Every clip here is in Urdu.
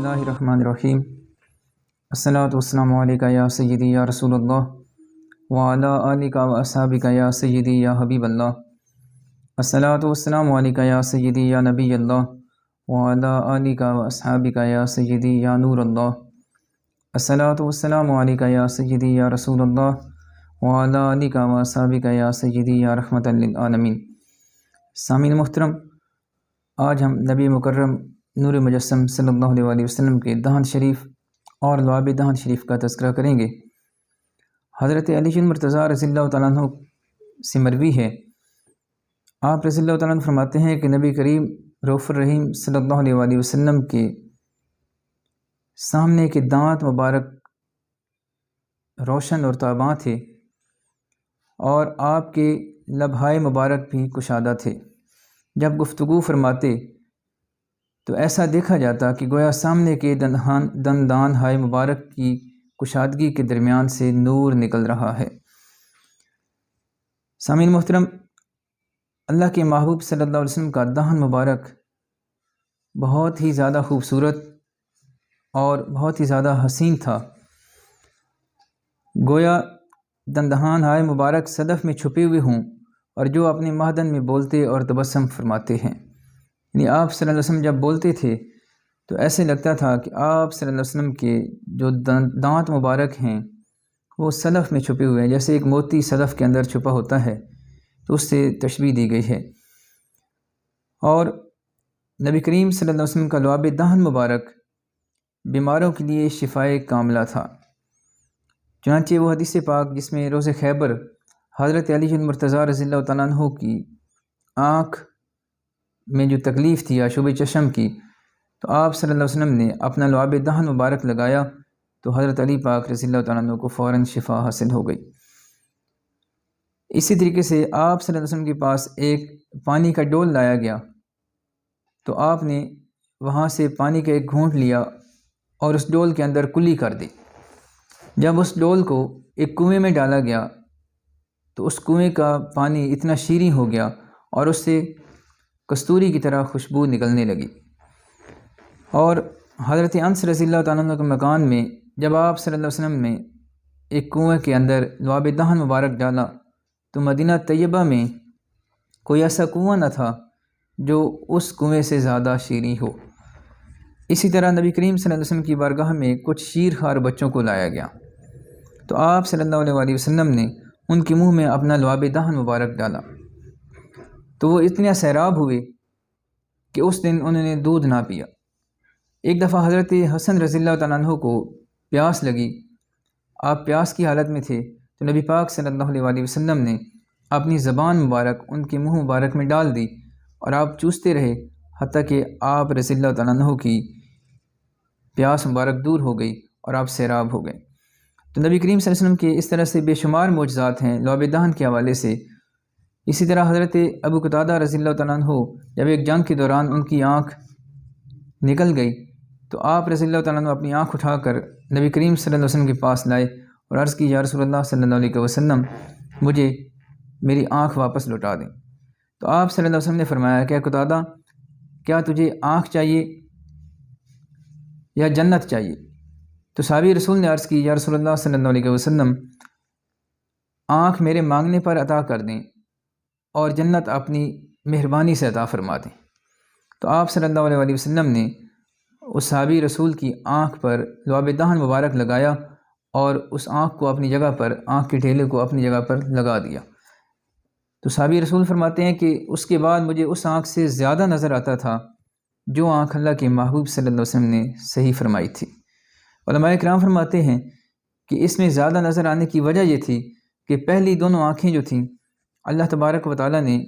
اللہ الرحمن الرحیم۔ الصلاۃ والسلام علیکہ یا سیدی یا رسول اللہ وعلی آلک و اصحابک یا سیدی یا حبیب اللہ۔ الصلاۃ والسلام علیکہ یا سیدی یا نبی اللہ وعلی آلک و اصحابک یا سیدی یا نور اللہ۔ الصلاۃ والسلام علیکہ یا سیدی یا رسول اللہ وعلی آلک و اصحابک یا سیدی یا رحمۃ للعالمین۔ سامعین محترم، آج ہم نبی مکرم نور مجسم صلی اللہ علیہ وسلم کے دہن شریف اور لعاب دہن شریف کا تذکرہ کریں گے۔ حضرت علی مرتضیٰ رضی اللہ تعالیٰ عنہ سے مروی ہے، آپ رضی اللہ تعالیٰ عنہ فرماتے ہیں کہ نبی کریم رؤوف الرحیم صلی اللہ علیہ وسلم کے سامنے کے دانت مبارک روشن اور تاباں تھے اور آپ کے لبہائے مبارک بھی کشادہ تھے۔ جب گفتگو فرماتے تو ایسا دیکھا جاتا کہ گویا سامنے کے دندان ہائے مبارک کی کشادگی کے درمیان سے نور نکل رہا ہے۔ سامعین محترم، اللہ کے محبوب صلی اللہ علیہ وسلم کا دہن مبارک بہت ہی زیادہ خوبصورت اور بہت ہی زیادہ حسین تھا، گویا دندان ہائے مبارک صدف میں چھپے ہوئے ہوں اور جو اپنے مہدن میں بولتے اور تبسم فرماتے ہیں۔ یعنی آپ صلی اللہ علیہ وسلم جب بولتے تھے تو ایسے لگتا تھا کہ آپ صلی اللہ علیہ وسلم کے جو دانت مبارک ہیں وہ صدف میں چھپے ہوئے ہیں، جیسے ایک موتی صدف کے اندر چھپا ہوتا ہے، تو اس سے تشبیہ دی گئی ہے۔ اور نبی کریم صلی اللہ علیہ وسلم کا لعاب دہن مبارک بیماروں کے لیے شفائے کاملہ تھا۔ چنانچہ وہ حدیث پاک جس میں روز خیبر حضرت علی مرتضیٰ رضی اللہ تعالیٰ عنہ کی آنکھ میں جو تکلیف تھی آشوب چشم کی، تو آپ صلی اللہ علیہ وسلم نے اپنا لعاب دہن مبارک لگایا تو حضرت علی پاک رضی اللہ تعالیٰ عنہ کو فوراً شفا حاصل ہو گئی۔ اسی طریقے سے آپ صلی اللہ علیہ وسلم کے پاس ایک پانی کا ڈول لایا گیا تو آپ نے وہاں سے پانی کا ایک گھونٹ لیا اور اس ڈول کے اندر کلی کر دی۔ جب اس ڈول کو ایک کنویں میں ڈالا گیا تو اس کنویں کا پانی اتنا شیریں ہو گیا اور اس سے کستوری کی طرح خوشبو نکلنے لگی۔ اور حضرت انس رضی اللہ تعالیٰ عنہ کے مکان میں جب آپ صلی اللہ علیہ وسلم نے ایک کنویں کے اندر لعاب دہن مبارک ڈالا تو مدینہ طیبہ میں کوئی ایسا کنواں نہ تھا جو اس کنویں سے زیادہ شیریں ہو۔ اسی طرح نبی کریم صلی اللہ علیہ وسلم کی بارگاہ میں کچھ شیر خوار بچوں کو لایا گیا تو آپ صلی اللہ علیہ وسلم نے ان کے منہ میں اپنا لعاب دہن مبارک ڈالا تو وہ اتنے سیراب ہوئے کہ اس دن انہوں نے دودھ نہ پیا۔ ایک دفعہ حضرت حسن رضی اللہ تعالیٰ عنہ کو پیاس لگی، آپ پیاس کی حالت میں تھے تو نبی پاک صلی اللہ علیہ وسلم نے اپنی زبان مبارک ان کے منہ مبارک میں ڈال دی اور آپ چوستے رہے حتیٰ کہ آپ رضی اللہ تعالیٰ عنہ کی پیاس مبارک دور ہو گئی اور آپ سیراب ہو گئے۔ تو نبی کریم صلی اللہ علیہ وسلم کے اس طرح سے بے شمار معجزات ہیں لعاب دہن کے حوالے سے۔ اسی طرح حضرت ابو قتادہ رضی اللہ تعالیٰ عنہ جب ایک جنگ کے دوران ان کی آنکھ نکل گئی تو آپ رضی اللہ تعالیٰ عنہ اپنی آنکھ اٹھا کر نبی کریم صلی اللہ علیہ وسلم کے پاس لائے اور عرض کی، یا رسول اللہ صلی اللہ علیہ وسلم مجھے میری آنکھ واپس لوٹا دیں۔ تو آپ صلی اللہ علیہ وسلم نے فرمایا کہ قتادہ، کیا تجھے آنکھ چاہیے یا جنت چاہیے؟ تو صحابی رسول نے عرض کی، یا رسول اللہ صلی اللہ علیہ وسلم آنکھ میرے مانگنے پر عطا کر دیں اور جنت اپنی مہربانی سے عطا فرما دیں۔ تو آپ صلی اللہ علیہ وسلم نے اس صحابی رسول کی آنکھ پر لعاب دہن مبارک لگایا اور اس آنکھ کو اپنی جگہ پر، آنکھ کے ڈھیلے کو اپنی جگہ پر لگا دیا۔ تو صحابی رسول فرماتے ہیں کہ اس کے بعد مجھے اس آنکھ سے زیادہ نظر آتا تھا جو آنکھ اللہ کے محبوب صلی اللہ علیہ وسلم نے صحیح فرمائی تھی۔ علماء کرام فرماتے ہیں کہ اس میں زیادہ نظر آنے کی وجہ یہ تھی کہ پہلی دونوں آنکھیں جو تھیں اللہ تبارک و تعالیٰ نے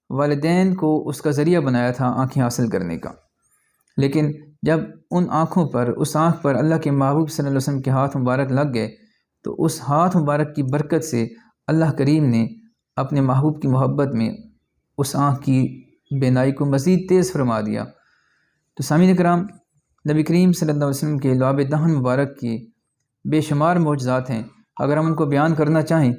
والدین کو اس کا ذریعہ بنایا تھا آنکھیں حاصل کرنے کا، لیکن جب ان آنکھوں پر، اس آنکھ پر اللہ کے محبوب صلی اللہ علیہ وسلم کے ہاتھ مبارک لگ گئے تو اس ہاتھ مبارک کی برکت سے اللہ کریم نے اپنے محبوب کی محبت میں اس آنکھ کی بینائی کو مزید تیز فرما دیا۔ تو سامعین کرام، نبی کریم صلی اللہ علیہ وسلم کے لعاب دہن مبارک کی بے شمار معجزات ہیں، اگر ہم ان کو بیان کرنا چاہیں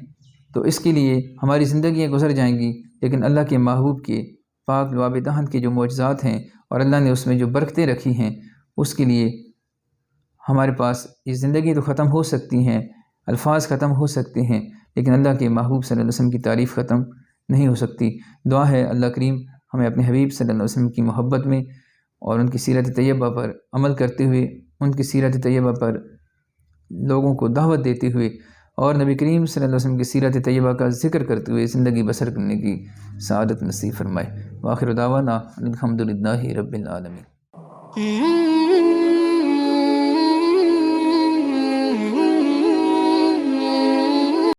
تو اس کے لیے ہماری زندگیاں گزر جائیں گی، لیکن اللہ کے محبوب کے پاک لعاب دہن کے جو معجزات ہیں اور اللہ نے اس میں جو برکتیں رکھی ہیں اس کے لیے ہمارے پاس یہ زندگی تو ختم ہو سکتی ہیں، الفاظ ختم ہو سکتے ہیں، لیکن اللہ کے محبوب صلی اللہ علیہ وسلم کی تعریف ختم نہیں ہو سکتی۔ دعا ہے اللہ کریم ہمیں اپنے حبیب صلی اللہ علیہ وسلم کی محبت میں اور ان کی سیرت طیبہ پر عمل کرتے ہوئے، ان کی سیرت طیبہ پر لوگوں کو دعوت دیتے ہوئے اور نبی کریم صلی اللہ علیہ وسلم کی سیرت طیبہ کا ذکر کرتے ہوئے زندگی بسر کرنے کی سعادت نصیب فرمائے۔ وآخر دعوانا الحمدللہ رب العالمین۔